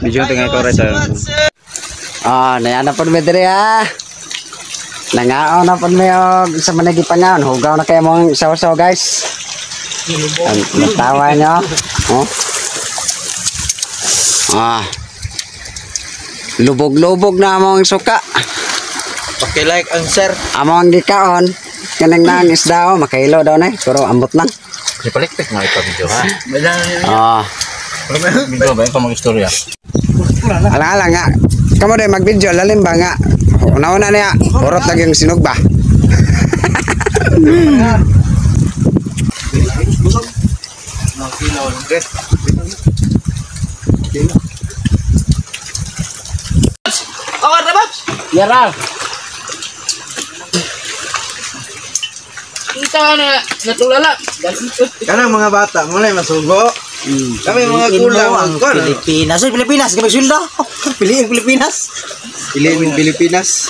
Medyo tingay ko rin tayo. Nayan na po mi diri ha. Nangaon na po mi sa managi pangaon. Hugaw na kayo mong saw-saw guys. Natawa nyo. Lubog-lubog na among suka. Paki-like and share. Among gikaon. Kanang nang isda makailo daw na. Pero ambot lang. Ipaliktik nga ito video ha. Video ba yung pamang istorya? Alang-alang nga. Kamu deh mag-video lalim ba nga. Una-una niya. Urot lagi yung sinog ba. Kawar na ba? Yaral. Kita na natulala. Kanang mga bata, mulay masugo. Kami mga kulang. Pilipinas. Pilipinas. Kami sulda. Piliin Pilipinas. Piliin Pilipinas.